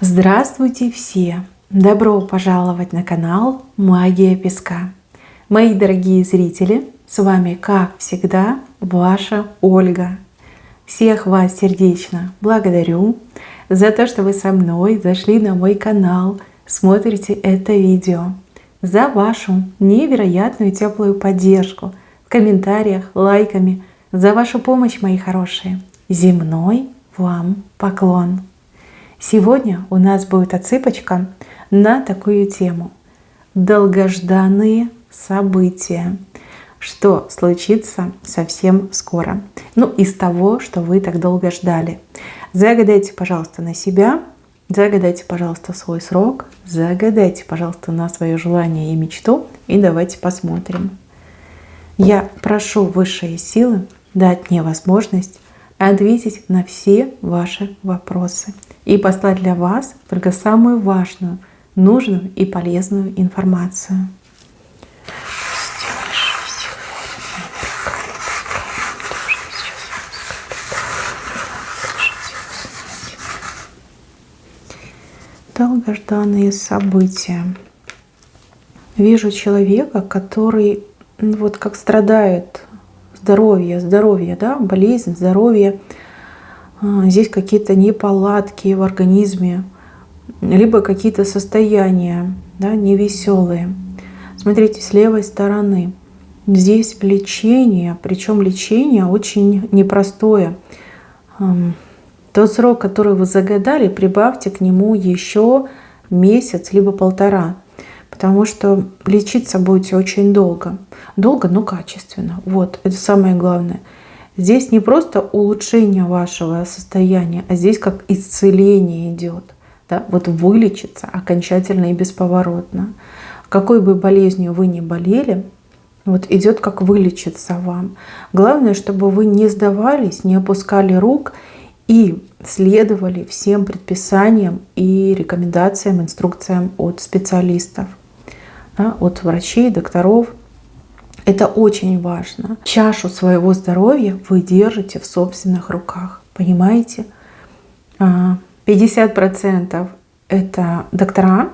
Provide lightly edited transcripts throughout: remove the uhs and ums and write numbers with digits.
Здравствуйте все! Добро пожаловать на канал Магия Песка. Мои дорогие зрители, с вами, как всегда, ваша Ольга. Всех вас сердечно благодарю за то, что вы со мной зашли на мой канал, смотрите это видео, за вашу невероятную теплую поддержку в комментариях, лайками, за вашу помощь, мои хорошие. Земной вам поклон! Сегодня у нас будет отсыпочка на такую тему. Долгожданные события. Что случится совсем скоро. Из того, что вы так долго ждали. Загадайте, пожалуйста, на себя. Загадайте, пожалуйста, свой срок. Загадайте, пожалуйста, на свое желание и мечту. И давайте посмотрим. Я прошу высшие силы дать мне возможность ответить на все ваши вопросы и послать для вас только самую важную, нужную и полезную информацию. Долгожданные события. Вижу человека, который как страдает. Здоровье, да, болезнь, здоровье. Здесь какие-то неполадки в организме, либо какие-то состояния, да, невеселые. Смотрите, с левой стороны. Здесь лечение, причем лечение очень непростое. Тот срок, который вы загадали, прибавьте к нему еще месяц, либо полтора. Потому что лечиться будете очень долго. Долго, но качественно. Это самое главное. Здесь не просто улучшение вашего состояния, а здесь как исцеление идет. Да? Вылечиться окончательно и бесповоротно. Какой бы болезнью вы ни болели, идет как вылечиться вам. Главное, чтобы вы не сдавались, не опускали рук и следовали всем предписаниям и рекомендациям, инструкциям от специалистов. От врачей, докторов. Это очень важно. Чашу своего здоровья вы держите в собственных руках. Понимаете? 50% это доктора,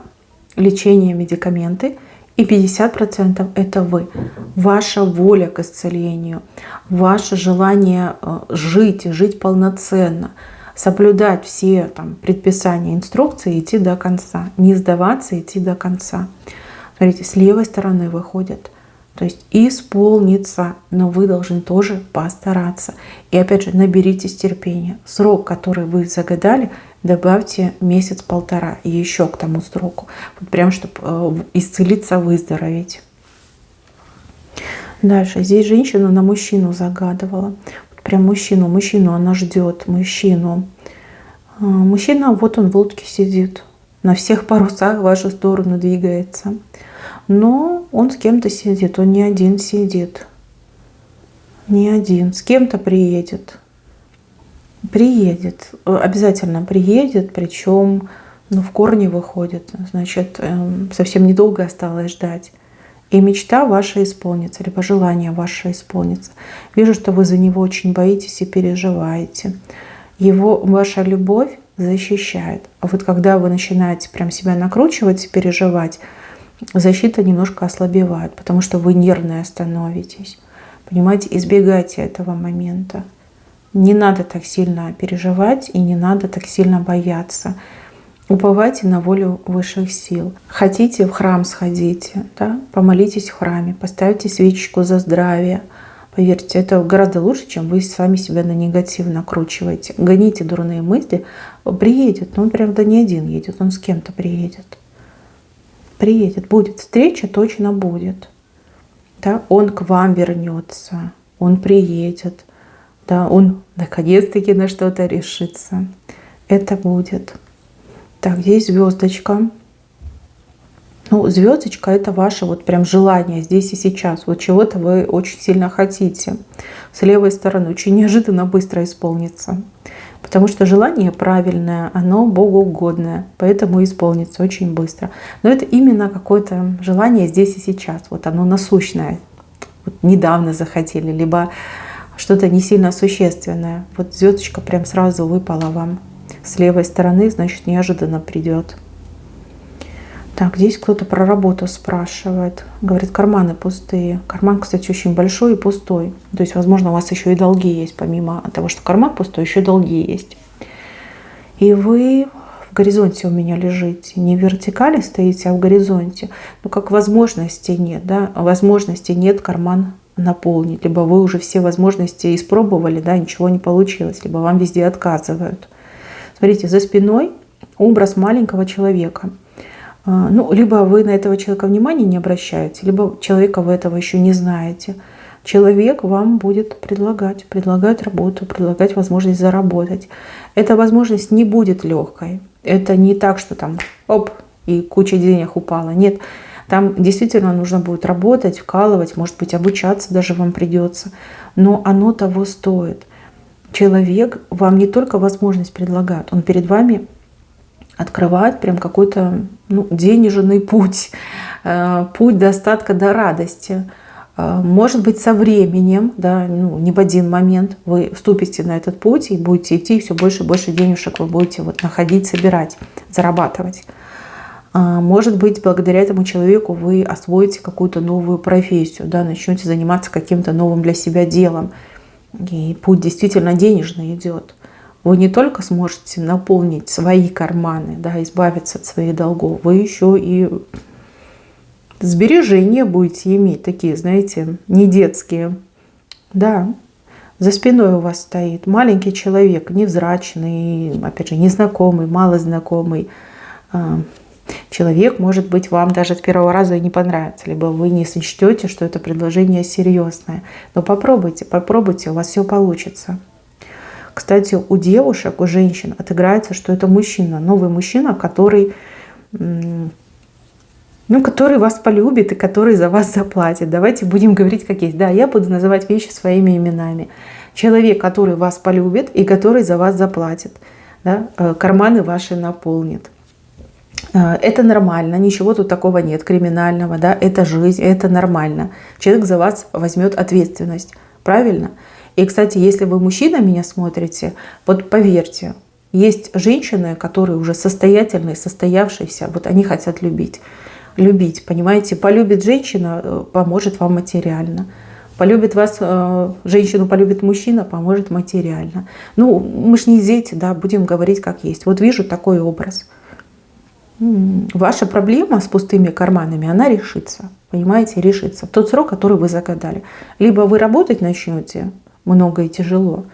лечение, медикаменты. И 50% это вы. Ваша воля к исцелению. Ваше желание жить полноценно. Соблюдать все предписания, инструкции, идти до конца. Не сдаваться, идти до конца. Смотрите, с левой стороны выходит. То есть исполнится, но вы должны тоже постараться. И опять же, наберитесь терпения. Срок, который вы загадали, добавьте месяц-полтора еще к тому сроку. Прям, чтобы исцелиться, выздороветь. Дальше. Здесь женщина на мужчину загадывала. Прям мужчину она ждет. Мужчина, он в лодке сидит. На всех парусах в вашу сторону двигается. Но он с кем-то сидит, он не один сидит. Не один. С кем-то приедет. Обязательно приедет, причем в корне выходит. Значит, совсем недолго осталось ждать. И мечта ваша исполнится, либо желание ваше исполнится. Вижу, что вы за него очень боитесь и переживаете. Ваша любовь защищает. А когда вы начинаете прям себя накручивать и переживать, защита немножко ослабевает, потому что вы нервные становитесь. Понимаете, избегайте этого момента. Не надо так сильно переживать и не надо так сильно бояться. Уповайте на волю высших сил. Хотите, в храм сходите, да? Помолитесь в храме, поставьте свечечку за здравие. Поверьте, это гораздо лучше, чем вы сами себя на негатив накручиваете. Гоните дурные мысли. Приедет, но он правда не один едет, он с кем-то приедет. Будет встреча, точно будет. Да? Он к вам вернется, он приедет, да? Он наконец-таки на что-то решится. Это будет. Так, здесь звездочка. Звездочка — это ваше прям желание здесь и сейчас. Чего-то вы очень сильно хотите. С левой стороны очень неожиданно быстро исполнится. Потому что желание правильное, оно богоугодное, поэтому исполнится очень быстро. Но это именно какое-то желание здесь и сейчас. Оно насущное. Недавно захотели, либо что-то не сильно существенное. Звездочка прям сразу выпала вам. с левой стороны, значит, неожиданно придет. Так, здесь кто-то про работу спрашивает. Говорит, карманы пустые. Карман, кстати, очень большой и пустой. То есть, возможно, у вас еще и долги есть. Помимо того, что карман пустой, еще и долги есть. И вы в горизонте у меня лежите. Не в вертикали стоите, а в горизонте. Ну, как возможностей нет, да? Возможностей нет карман наполнить. Либо вы уже все возможности испробовали, да, ничего не получилось. Либо вам везде отказывают. Смотрите, за спиной образ маленького человека. Ну, либо вы на этого человека внимания не обращаете, либо человека вы этого еще не знаете. Человек вам будет предлагать работу, предлагать возможность заработать. Эта возможность не будет легкой. Это не так, что там оп, и куча денег упала. Нет, там действительно нужно будет работать, вкалывать, может быть, обучаться даже вам придется. Но оно того стоит. Человек вам не только возможность предлагает, он перед вами открывает прям какой-то денежный путь, путь достатка до радости. Может быть, со временем, да, не в один момент вы вступите на этот путь и будете идти, и все больше и больше денежек вы будете находить, собирать, зарабатывать. Может быть, благодаря этому человеку вы освоите какую-то новую профессию, да, начнете заниматься каким-то новым для себя делом. И путь действительно денежный идет. Вы не только сможете наполнить свои карманы, да, избавиться от своих долгов, вы еще и сбережения будете иметь, такие, знаете, не детские. Да, за спиной у вас стоит маленький человек, невзрачный, опять же, незнакомый, малознакомый. Человек, может быть, вам даже с первого раза и не понравится, либо вы не сочтете, что это предложение серьезное. Но попробуйте, у вас все получится. Кстати, у девушек, у женщин отыграется, что это мужчина, новый мужчина, который вас полюбит и который за вас заплатит. Давайте будем говорить как есть. Да, я буду называть вещи своими именами. Человек, который вас полюбит и который за вас заплатит. Да, карманы ваши наполнит. Это нормально, ничего тут такого нет криминального. Да, это жизнь, это нормально. Человек за вас возьмет ответственность. Правильно? И, кстати, если вы мужчина меня смотрите, вот поверьте, есть женщины, которые уже состоятельные, состоявшиеся, вот они хотят любить. Любить, понимаете? Полюбит женщина, поможет вам материально. Полюбит вас, женщину полюбит мужчина, поможет материально. Ну, мы ж не дети, да, будем говорить как есть. Вот вижу такой образ. Ваша проблема с пустыми карманами, она решится. Понимаете, решится в тот срок, который вы загадали. Либо вы работать начнете много и тяжело,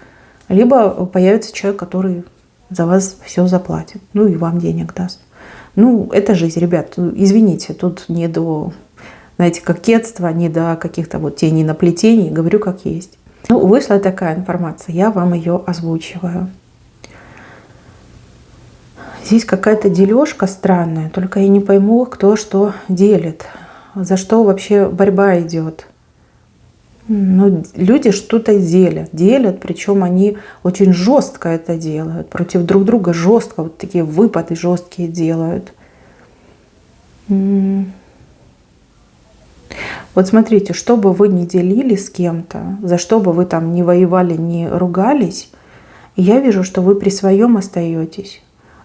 либо появится человек, который за вас все заплатит, ну и вам денег даст. Ну, это жизнь, ребят, извините, тут не до, знаете, кокетства, не до каких-то вот теней наплетений, говорю как есть. Ну, вышла такая информация, я вам ее озвучиваю. Здесь какая-то дележка странная, только я не пойму, кто что делит, за что вообще борьба идет. Ну, люди что-то делят, причем они очень жестко это делают, против друг друга жестко, вот такие выпады жесткие делают. Вот смотрите, что бы вы ни делили с кем-то, за что бы вы там ни воевали, ни ругались, я вижу, что вы при своем остаетесь,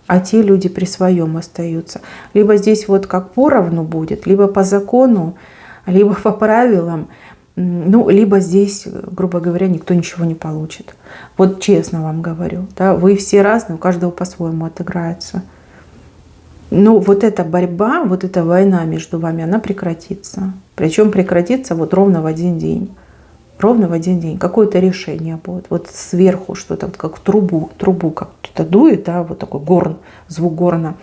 а те люди при своем остаются. Либо здесь вот как поровну будет, либо по закону, либо по правилам. Ну, либо здесь, грубо говоря, никто ничего не получит. Вот честно вам говорю. Да, вы все разные, у каждого по-своему отыграется. Но вот эта борьба, вот эта война между вами, она прекратится. Причем прекратится вот ровно в один день. Ровно в один день. Какое-то решение будет. Вот сверху что-то, вот как в трубу как кто-то дует, да, вот такой горн, звук горна.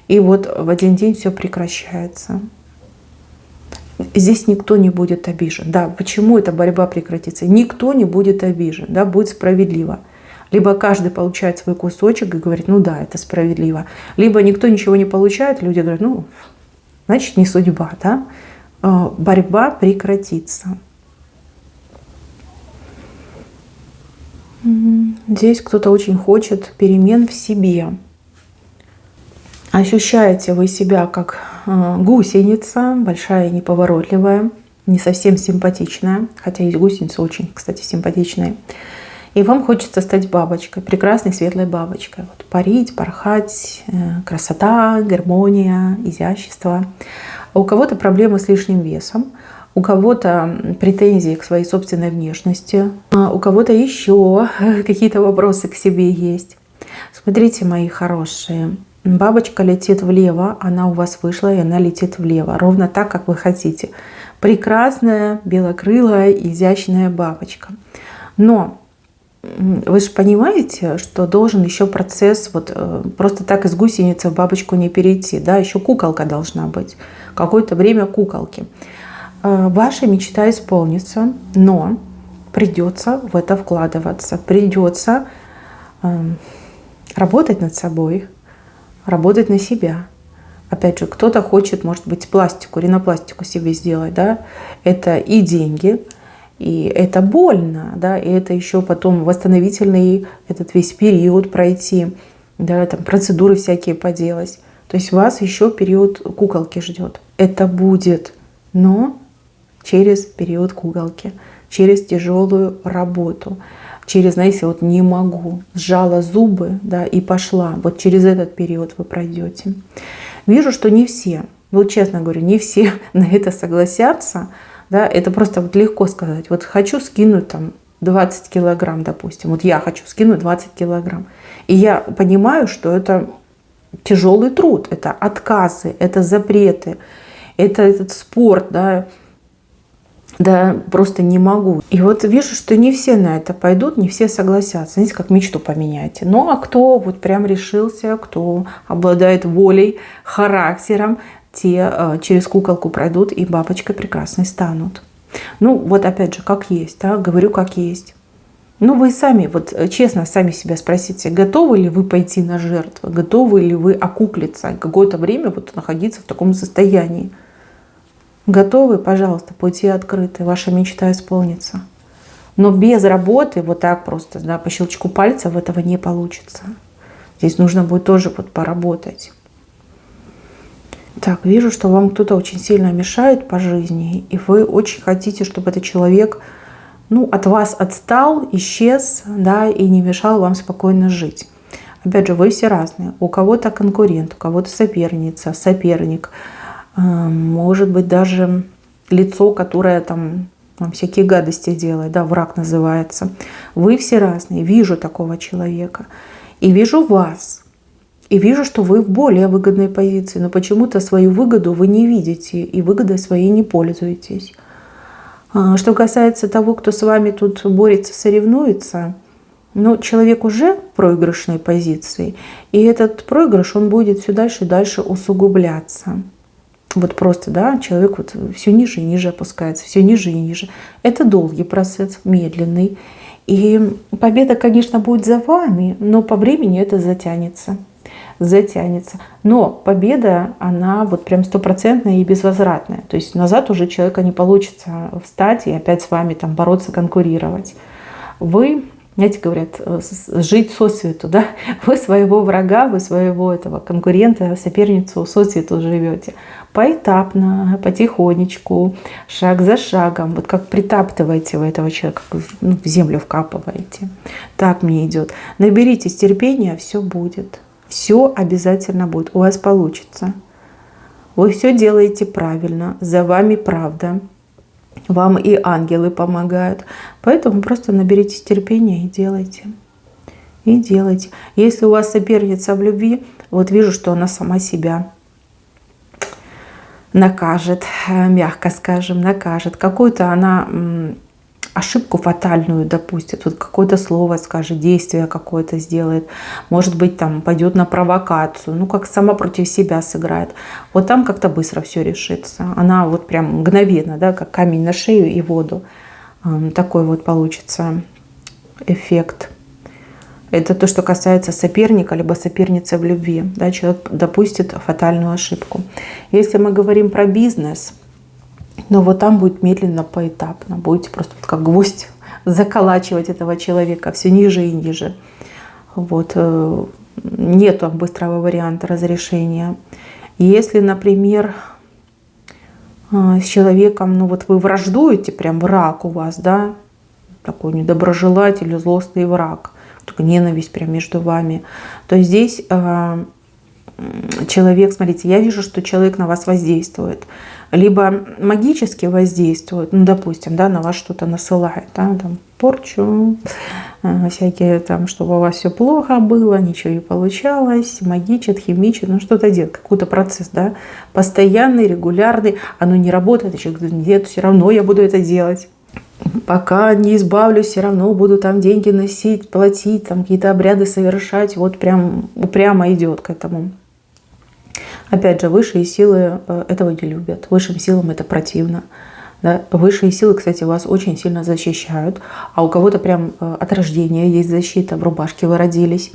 И вот в один день все прекращается. Здесь никто не будет обижен. Да, почему эта борьба прекратится? Никто не будет обижен, да, будет справедливо. Либо каждый получает свой кусочек и говорит, ну да, это справедливо. Либо никто ничего не получает, люди говорят, ну, значит, не судьба, да. Борьба прекратится. Здесь кто-то очень хочет перемен в себе. Ощущаете вы себя как гусеница, большая и неповоротливая, не совсем симпатичная, хотя есть гусеницы очень, кстати, симпатичные. И вам хочется стать бабочкой, прекрасной светлой бабочкой. Вот парить, порхать, красота, гармония, изящество. А у кого-то проблемы с лишним весом, у кого-то претензии к своей собственной внешности, а у кого-то еще какие-то вопросы к себе есть. Смотрите, мои хорошие, бабочка летит влево, она у вас вышла, и она летит влево, ровно так, как вы хотите. Прекрасная, белокрылая, изящная бабочка. Но вы же понимаете, что должен еще процесс, вот просто так из гусеницы в бабочку не перейти, да, еще куколка должна быть, какое-то время куколки. Ваша мечта исполнится, но придется в это вкладываться, придется работать над собой, работать на себя. Опять же, кто-то хочет, может быть, пластику, ринопластику себе сделать, да, это и деньги, и это больно, да, и это еще потом восстановительный этот весь период пройти, да, там процедуры всякие поделать. То есть вас еще период куколки ждет. Это будет, но через период куколки, через тяжелую работу, через, знаете, вот не могу, сжала зубы, да, и пошла. Вот через этот период вы пройдете. Вижу, что не все, вот честно говорю, не все на это согласятся. Да, это просто вот легко сказать. Вот хочу скинуть там 20 килограмм, допустим. Вот я хочу скинуть 20 килограмм. И я понимаю, что это тяжелый труд, это отказы, это запреты, это этот спорт, да, просто не могу. И вот вижу, что не все на это пойдут, не все согласятся. Знаете, как мечту поменяйте. Ну, а кто вот прям решился, кто обладает волей, характером, те через куколку пройдут и бабочкой прекрасной станут. Ну, вот опять же, как есть, да, говорю, как есть. Ну, вы сами, вот честно, сами себя спросите, готовы ли вы пойти на жертву, готовы ли вы окуклиться, какое-то время вот находиться в таком состоянии. Готовы, пожалуйста, пути открыты, ваша мечта исполнится. Но без работы, вот так просто, да, по щелчку пальцев этого не получится. Здесь нужно будет тоже вот поработать. Так, вижу, что вам кто-то очень сильно мешает по жизни, и вы очень хотите, чтобы этот человек, ну, от вас отстал, исчез, да, и не мешал вам спокойно жить. Опять же, вы все разные. У кого-то конкурент, у кого-то соперница, соперник, может быть, даже лицо, которое там вам всякие гадости делает, да, враг называется. Вы все разные. Вижу такого человека. И вижу вас. И вижу, что вы в более выгодной позиции, но почему-то свою выгоду вы не видите и выгодой своей не пользуетесь. Что касается того, кто с вами тут борется, соревнуется, ну, человек уже в проигрышной позиции, и этот проигрыш, он будет все дальше и дальше усугубляться. Вот просто, да, человек вот все ниже и ниже опускается, все ниже и ниже. Это долгий процесс, медленный. И победа, конечно, будет за вами, но по времени это затянется. Но победа, она вот прям стопроцентная и безвозвратная. То есть назад уже человека не получится встать и опять с вами там бороться, конкурировать. Вы, знаете, говорят, жить сосвету, да? Вы своего врага, вы своего этого конкурента, соперницу сосвету живете. Поэтапно, потихонечку, шаг за шагом. Вот как притаптываете вы этого человека, ну, в землю вкапываете. Так мне идет. Наберитесь терпения, все будет. Все обязательно будет. У вас получится. Вы все делаете правильно. За вами правда. Вам и ангелы помогают. Поэтому просто наберитесь терпения и делайте. И делайте. Если у вас соперница в любви, вот вижу, что она сама себя накажет, мягко скажем, накажет. Какую-то она ошибку фатальную допустит, вот какое-то слово скажет, действие какое-то сделает, может быть, там пойдет на провокацию, ну как сама против себя сыграет. Вот там как-то быстро все решится. Она вот прям мгновенно, да, как камень на шею и воду. Такой вот получится эффект. Это то, что касается соперника либо соперницы в любви. Да, человек допустит фатальную ошибку. Если мы говорим про бизнес, но вот там будет медленно, поэтапно. Будете просто как гвоздь заколачивать этого человека все ниже и ниже. Вот. Нету быстрого варианта разрешения. Если, например, с человеком, ну вот вы враждуете, прям враг у вас, да, такой недоброжелатель, злостный враг, только ненависть прям между вами, то здесь человек, смотрите, я вижу, что человек на вас воздействует. Либо магически воздействует, ну, допустим, да, на вас что-то насылает, да, там, порчу, всякие там, чтобы у вас все плохо было, ничего не получалось, магичит, химичит, ну, что-то делает, какой-то процесс, да, постоянный, регулярный, оно не работает, человек говорит, нет, все равно я буду это делать. Пока не избавлюсь, все равно буду там деньги носить, платить, там какие-то обряды совершать, вот прям упрямо идет к этому. Опять же, высшие силы этого не любят, высшим силам это противно. Да? Высшие силы, кстати, вас очень сильно защищают, а у кого-то прям от рождения есть защита, в рубашке вы родились,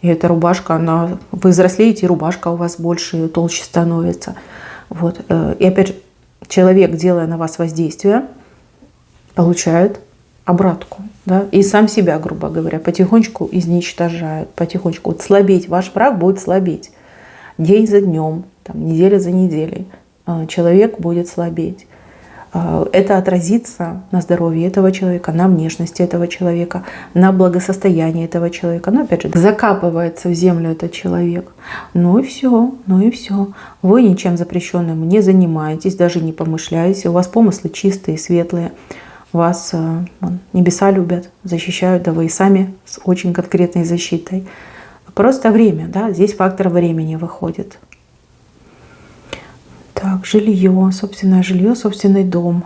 и эта рубашка, она, вы взрослеете, и рубашка у вас больше, толще становится. Вот. И опять же, человек, делая на вас воздействие, получает обратку. Да? И сам себя, грубо говоря, потихонечку изничтожает, потихонечку. Вот слабеть, ваш враг будет слабеть. День за днем, там, неделя за неделей человек будет слабеть. Это отразится на здоровье этого человека, на внешности этого человека, на благосостоянии этого человека. Но опять же, закапывается в землю этот человек. Ну и все, ну и все. Вы ничем запрещенным не занимаетесь, даже не помышляете. У вас помыслы чистые, светлые. Вас небеса любят, защищают, да вы и сами с очень конкретной защитой. Просто время, да, здесь фактор времени выходит. Так, жилье, собственный дом.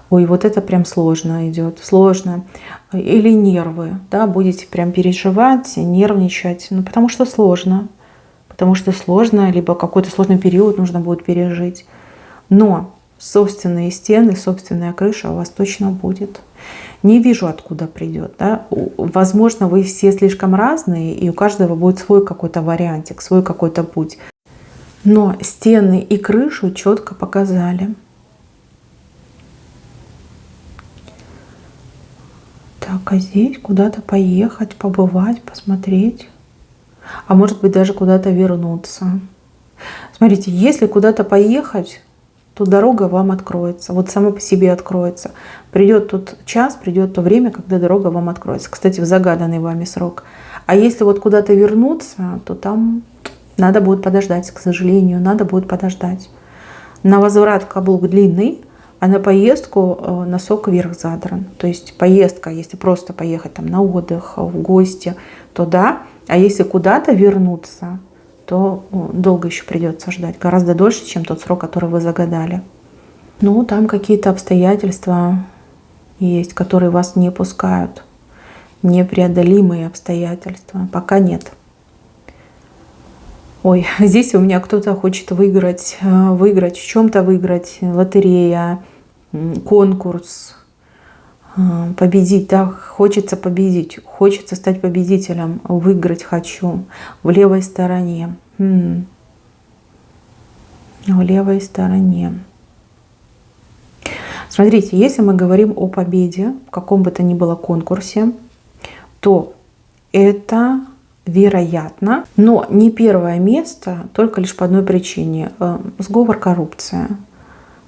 Ой, вот это прям сложно идет, сложно. Или нервы, да, будете прям переживать, нервничать, ну, потому что сложно, либо какой-то сложный период нужно будет пережить. Но собственные стены, собственная крыша у вас точно будет. Не вижу, откуда придет. Да? Возможно, вы все слишком разные, и у каждого будет свой какой-то вариантик, свой какой-то путь. Но стены и крышу четко показали. Так, а здесь куда-то поехать, побывать, посмотреть. А может быть, даже куда-то вернуться. Смотрите, если куда-то поехать, то дорога вам откроется. Вот само по себе откроется. Придет тот час, придет то время, когда дорога вам откроется. Кстати, в загаданный вами срок. А если вот куда-то вернуться, то там надо будет подождать, к сожалению, надо будет подождать. На возврат каблук длинный, а на поездку носок вверх задран. То есть поездка, если просто поехать там на отдых, в гости, то да. А если куда-то вернуться, то долго еще придется ждать, гораздо дольше, чем тот срок, который вы загадали. Ну, там какие-то обстоятельства есть, которые вас не пускают, непреодолимые обстоятельства. Пока нет. Ой, здесь у меня кто-то хочет выиграть в чем-то выиграть, лотерея, конкурс, победить, да, хочется победить, хочется стать победителем, выиграть хочу в левой стороне. В левой стороне. Смотрите, если мы говорим о победе в каком бы то ни было конкурсе, то это вероятно, но не первое место, только лишь по одной причине. Сговор, коррупция.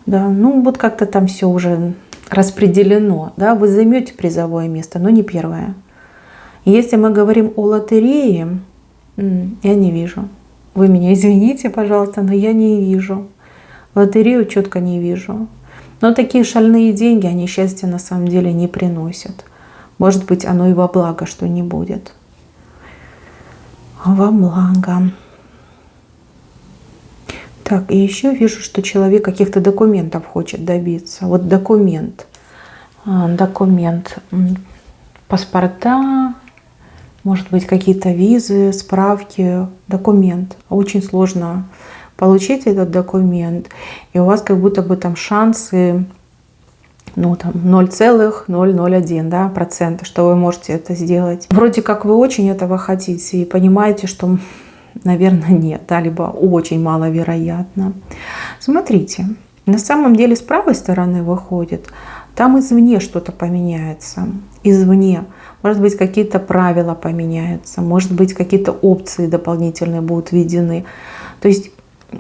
Да, ну вот как-то там все уже распределено, да, вы займете призовое место, но не первое. Если мы говорим о лотерее, я не вижу. Вы меня извините, пожалуйста, но я не вижу. Лотерею четко не вижу. Но такие шальные деньги, они счастья на самом деле не приносят. Может быть, оно и во благо, что не будет. Во благо. Так, и еще вижу, что человек каких-то документов хочет добиться. Вот документ, паспорта, может быть, какие-то визы, справки, документ. Очень сложно получить этот документ. И у вас как будто бы там шансы, ну, там 0,001, да, процента, что вы можете это сделать. Вроде как вы очень этого хотите и понимаете, что, наверное, нет, да, либо очень маловероятно. Смотрите, на самом деле с правой стороны выходит, там извне что-то поменяется, извне. Может быть, какие-то правила поменяются, может быть, какие-то опции дополнительные будут введены. То есть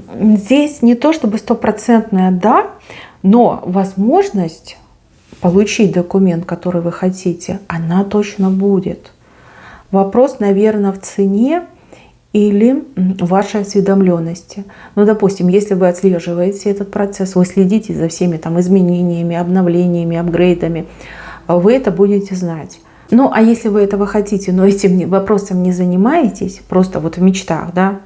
здесь не то чтобы стопроцентное «да», но возможность получить документ, который вы хотите, она точно будет. Вопрос, наверное, в цене или в вашей осведомленности. Ну, допустим, если вы отслеживаете этот процесс, вы следите за всеми там изменениями, обновлениями, апгрейдами, вы это будете знать. Ну, а если вы этого хотите, но этим вопросом не занимаетесь, просто вот в мечтах, да,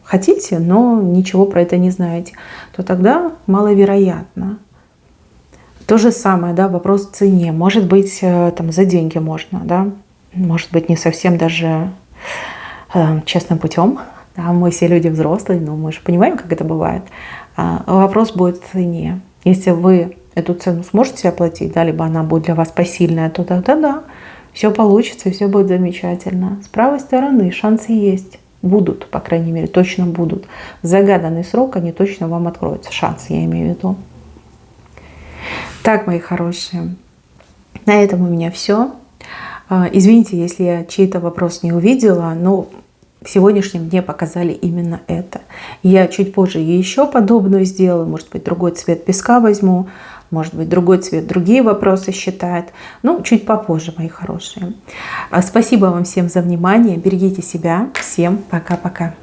хотите, но ничего про это не знаете, то тогда маловероятно. То же самое, да, вопрос в цене. Может быть, там за деньги можно, да, может быть, не совсем даже честным путем. Да, мы все люди взрослые, но мы же понимаем, как это бывает. Вопрос будет в цене. Если вы эту цену сможете оплатить, да, либо она будет для вас посильная, то тогда да, все получится и все будет замечательно. С правой стороны шансы есть. Будут, по крайней мере, точно будут. В загаданный срок они точно вам откроются. Шансы, я имею в виду. Так, мои хорошие, на этом у меня все. Извините, если я чей-то вопрос не увидела, но в сегодняшнем дне показали именно это. Я чуть позже еще подобную сделаю, может быть, другой цвет песка возьму, может быть, другой цвет другие вопросы считает. Ну, чуть попозже, мои хорошие. Спасибо вам всем за внимание, берегите себя. Всем пока-пока.